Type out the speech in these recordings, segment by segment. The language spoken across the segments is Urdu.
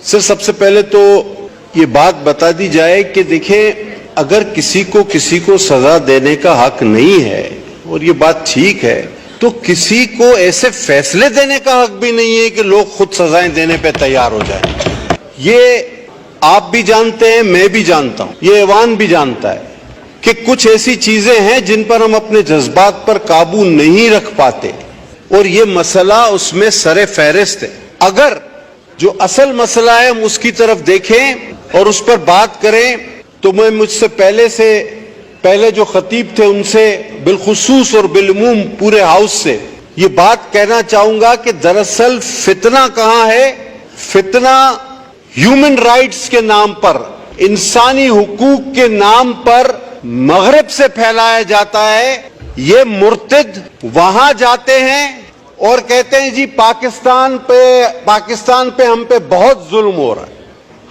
سر سب سے پہلے تو یہ بات بتا دی جائے کہ دیکھیں اگر کسی کو سزا دینے کا حق نہیں ہے اور یہ بات ٹھیک ہے تو کسی کو ایسے فیصلے دینے کا حق بھی نہیں ہے کہ لوگ خود سزائیں دینے پہ تیار ہو جائیں. یہ آپ بھی جانتے ہیں, میں بھی جانتا ہوں, یہ ایوان بھی جانتا ہے کہ کچھ ایسی چیزیں ہیں جن پر ہم اپنے جذبات پر قابو نہیں رکھ پاتے اور یہ مسئلہ اس میں سر فہرست ہے. اگر جو اصل مسئلہ ہے ہم اس کی طرف دیکھیں اور اس پر بات کریں تو میں مجھ سے پہلے جو خطیب تھے ان سے بالخصوص اور بالعموم پورے ہاؤس سے یہ بات کہنا چاہوں گا کہ دراصل فتنہ کہاں ہے؟ فتنہ ہیومن رائٹس کے نام پر, انسانی حقوق کے نام پر مغرب سے پھیلایا جاتا ہے. یہ مرتد وہاں جاتے ہیں اور کہتے ہیں جی پاکستان پہ ہم پہ بہت ظلم ہو رہا ہے.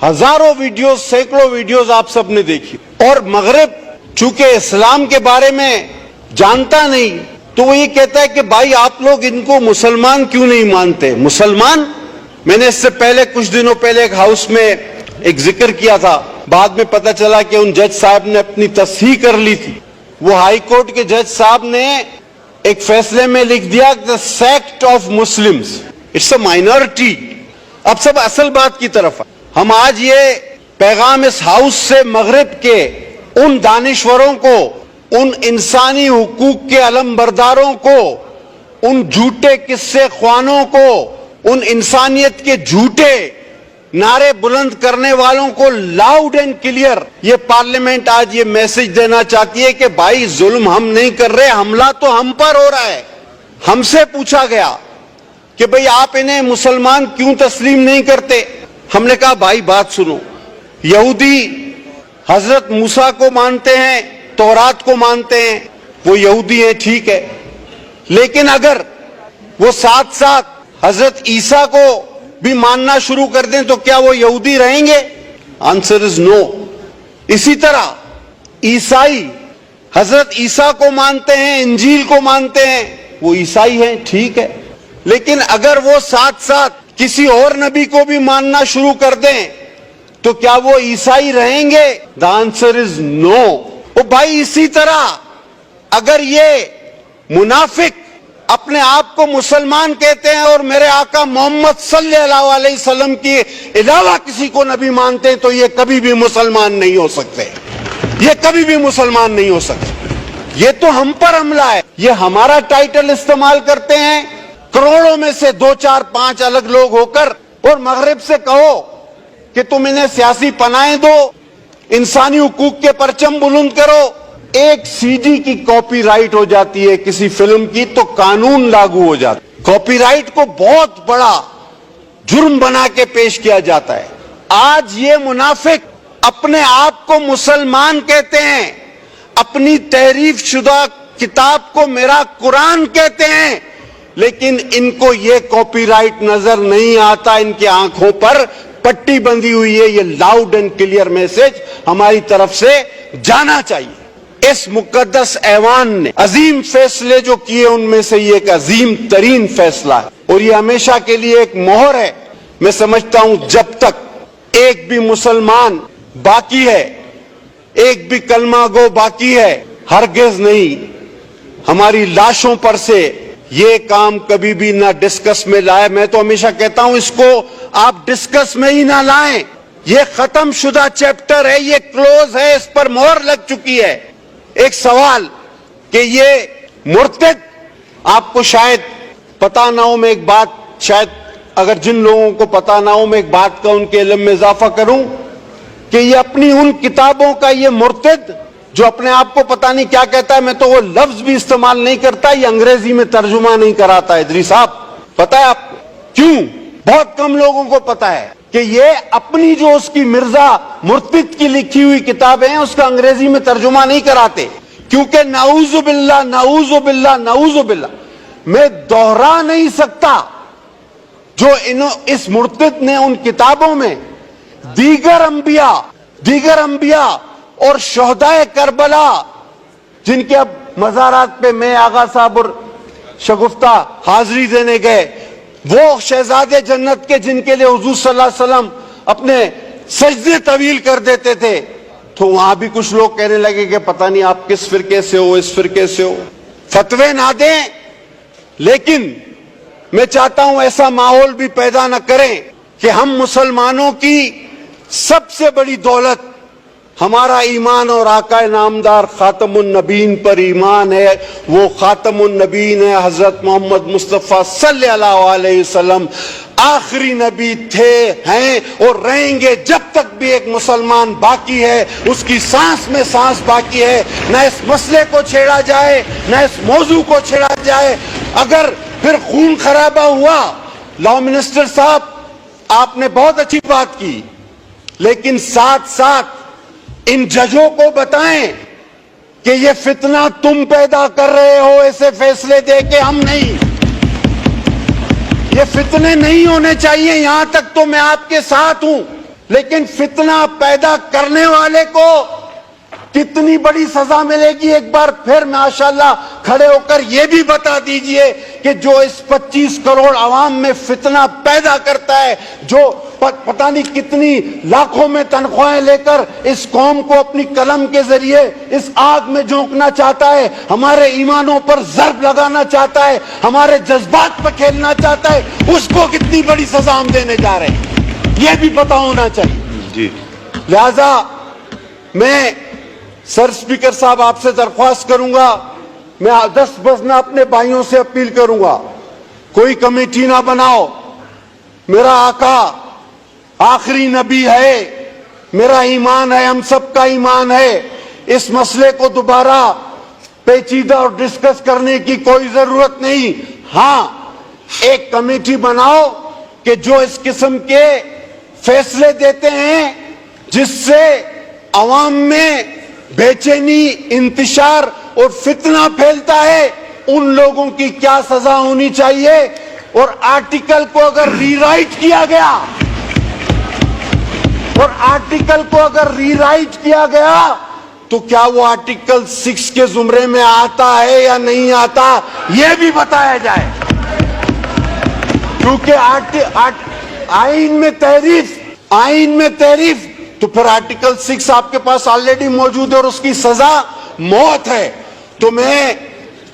ہزاروں ویڈیوز, سینکڑوں ویڈیوز آپ سب نے دیکھی. اور مغرب چونکہ اسلام کے بارے میں جانتا نہیں تو وہ یہ کہتا ہے کہ بھائی آپ لوگ ان کو مسلمان کیوں نہیں مانتے؟ مسلمان, میں نے اس سے پہلے کچھ دنوں پہلے ایک ہاؤس میں ایک ذکر کیا تھا, بعد میں پتہ چلا کہ ان جج صاحب نے اپنی تصحیح کر لی تھی. وہ ہائی کورٹ کے جج صاحب نے ایک فیصلے میں لکھ دیا the sect of Muslims it's a minority. اب سب اصل بات کی طرف ہم آج یہ پیغام اس ہاؤس سے مغرب کے ان دانشوروں کو, ان انسانی حقوق کے علمبرداروں کو, ان جھوٹے قصے خوانوں کو, ان انسانیت کے جھوٹے نعرے بلند کرنے والوں کو لاؤڈ اینڈ کلیئر یہ پارلیمنٹ آج یہ میسج دینا چاہتی ہے کہ بھائی ظلم ہم نہیں کر رہے, حملہ تو ہم پر ہو رہا ہے. ہم سے پوچھا گیا کہ بھئی آپ انہیں مسلمان کیوں تسلیم نہیں کرتے؟ ہم نے کہا بھائی بات سنو, یہودی حضرت موسیٰ کو مانتے ہیں, تورات کو مانتے ہیں, وہ یہودی ہیں ٹھیک ہے, لیکن اگر وہ ساتھ ساتھ حضرت عیسیٰ کو بھی ماننا شروع کر دیں تو کیا وہ یہودی رہیں گے؟ آنسر از نو. اسی طرح عیسائی حضرت عیسیٰ کو مانتے ہیں, انجیل کو مانتے ہیں, وہ عیسائی ہیں ٹھیک ہے, لیکن اگر وہ ساتھ ساتھ کسی اور نبی کو بھی ماننا شروع کر دیں تو کیا وہ عیسائی رہیں گے؟ The answer is no. او بھائی اسی طرح اگر یہ منافق اپنے آپ کو مسلمان کہتے ہیں اور میرے آقا محمد صلی اللہ علیہ وسلم کی علاوہ کسی کو نبی مانتے ہیں تو یہ کبھی بھی مسلمان نہیں ہو سکتے, یہ کبھی بھی مسلمان نہیں ہو سکتے. یہ تو ہم پر حملہ ہے, یہ ہمارا ٹائٹل استعمال کرتے ہیں کروڑوں میں سے 2 4 5 الگ لوگ ہو کر, اور مغرب سے کہو کہ تم انہیں سیاسی پناہیں دو, انسانی حقوق کے پرچم بلند کرو. ایک سی ڈی کی کاپی رائٹ ہو جاتی ہے کسی فلم کی تو قانون لاگو ہو جاتا ہے. کاپی رائٹ کو بہت بڑا جرم بنا کے پیش کیا جاتا ہے. آج یہ منافق اپنے آپ کو مسلمان کہتے ہیں, اپنی تحریف شدہ کتاب کو میرا قرآن کہتے ہیں, لیکن ان کو یہ کاپی رائٹ نظر نہیں آتا, ان کی آنکھوں پر پٹی بندھی ہوئی ہے. یہ لاؤڈ اینڈ کلیئر میسج ہماری طرف سے جانا چاہیے. اس مقدس ایوان نے عظیم فیصلے جو کیے ان میں سے یہ ایک عظیم ترین فیصلہ ہے, اور یہ ہمیشہ کے لیے ایک مہر ہے. میں سمجھتا ہوں جب تک ایک بھی مسلمان باقی ہے, ایک بھی کلمہ گو باقی ہے, ہرگز نہیں ہماری لاشوں پر سے یہ کام کبھی بھی نہ ڈسکس میں لائے. میں تو ہمیشہ کہتا ہوں اس کو آپ ڈسکس میں ہی نہ لائیں. یہ ختم شدہ چیپٹر ہے, یہ کلوز ہے, اس پر مہر لگ چکی ہے. ایک سوال کہ یہ مرتد, آپ کو شاید پتا نہ ہو, میں ایک بات شاید اگر جن لوگوں کو پتا نہ ہو میں ایک بات کا ان کے علم میں اضافہ کروں کہ یہ اپنی ان کتابوں کا یہ مرتد جو اپنے آپ کو پتا نہیں کیا کہتا ہے, میں تو وہ لفظ بھی استعمال نہیں کرتا, یہ انگریزی میں ترجمہ نہیں کراتا. ادریس صاحب پتا ہے آپ کیوں؟ بہت کم لوگوں کو پتا ہے کہ یہ اپنی جو اس کی مرزا مرتد کی لکھی ہوئی کتابیں ہیں اس کا انگریزی میں ترجمہ نہیں کراتے, کیونکہ نعوذ باللہ نعوذ باللہ نعوذ باللہ میں دوہرا نہیں سکتا جو اس مرتد نے ان کتابوں میں دیگر انبیاء اور شہدائے کربلا جن کے اب مزارات پہ میں آغا صاحب اور شگفتہ حاضری دینے گئے, وہ شہزادے جنت کے جن کے لیے حضور صلی اللہ علیہ وسلم اپنے سجدے طویل کر دیتے تھے تو وہاں بھی کچھ لوگ کہنے لگے کہ پتہ نہیں آپ کس فرقے سے ہو، اس فرقے سے ہو. فتوے نہ دیں، لیکن میں چاہتا ہوں ایسا ماحول بھی پیدا نہ کریں کہ ہم مسلمانوں کی سب سے بڑی دولت ہمارا ایمان اور آقا نامدار خاتم النبیین پر ایمان ہے. وہ خاتم النبیین ہے حضرت محمد مصطفیٰ صلی اللہ علیہ وسلم. آخری نبی تھے، ہیں اور رہیں گے جب تک بھی ایک مسلمان باقی ہے، اس کی سانس میں سانس باقی ہے. نہ اس مسئلے کو چھیڑا جائے، نہ اس موضوع کو چھیڑا جائے. اگر پھر خون خرابہ ہوا، لا منسٹر صاحب آپ نے بہت اچھی بات کی، لیکن ساتھ ساتھ ان ججوں کو بتائیں کہ یہ فتنہ تم پیدا کر رہے ہو ایسے فیصلے دے کے، ہم نہیں. یہ فتنے نہیں ہونے چاہیے. یہاں تک تو میں آپ کے ساتھ ہوں، لیکن فتنہ پیدا کرنے والے کو کتنی بڑی سزا ملے گی ایک بار پھر ماشاءاللہ کھڑے ہو کر یہ بھی بتا دیجئے کہ جو اس 25 کروڑ عوام میں فتنہ پیدا کرتا ہے، جو پتہ نہیں کتنی لاکھوں میں تنخواہیں لے کر اس قوم کو اپنی قلم کے ذریعے اس آگ میں جھونکنا چاہتا ہے، ہمارے ایمانوں پر ضرب لگانا چاہتا ہے، ہمارے جذبات پر کھیلنا چاہتا ہے، اس کو کتنی بڑی سزا ہم دینے جا رہے ہیں، یہ بھی پتہ ہونا چاہیے. جی لہذا میں سر اسپیکر صاحب آپ سے درخواست کروں گا، میں 10 بجنا اپنے بھائیوں سے اپیل کروں گا، کوئی کمیٹی نہ بناؤ. میرا آقا آخری نبی ہے، میرا ایمان ہے، ہم سب کا ایمان ہے. اس مسئلے کو دوبارہ پیچیدہ اور ڈسکس کرنے کی کوئی ضرورت نہیں. ہاں ایک کمیٹی بناؤ کہ جو اس قسم کے فیصلے دیتے ہیں جس سے عوام میں بے چینی، انتشار اور فتنہ پھیلتا ہے، ان لوگوں کی کیا سزا ہونی چاہیے. اور آرٹیکل کو اگر ری رائٹ کیا گیا، تو کیا وہ آرٹیکل 6 کے زمرے میں آتا ہے یا نہیں آتا، یہ بھی بتایا جائے. کیونکہ آئین میں تحریف تو پھر آرٹیکل 6 آپ کے پاس آلریڈی موجود ہے اور اس کی سزا موت ہے. تو میں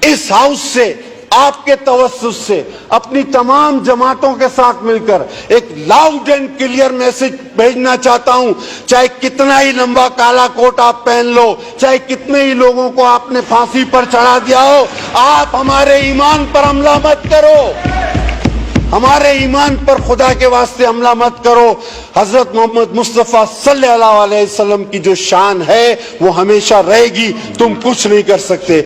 اس ہاؤس سے، آپ کے توسط سے، اپنی تمام جماعتوں کے ساتھ مل کر ایک لاؤڈ اینڈ کلیئر میسج بھیجنا چاہتا ہوں. چاہے کتنا ہی لمبا کالا کوٹ آپ پہن لو، چاہے کتنے ہی لوگوں کو آپ نے پھانسی پر چڑھا دیا ہو، آپ ہمارے ایمان پر حملہ مت کرو. ہمارے ایمان پر خدا کے واسطے حملہ مت کرو. حضرت محمد مصطفیٰ صلی اللہ علیہ وسلم کی جو شان ہے وہ ہمیشہ رہے گی، تم کچھ نہیں کر سکتے.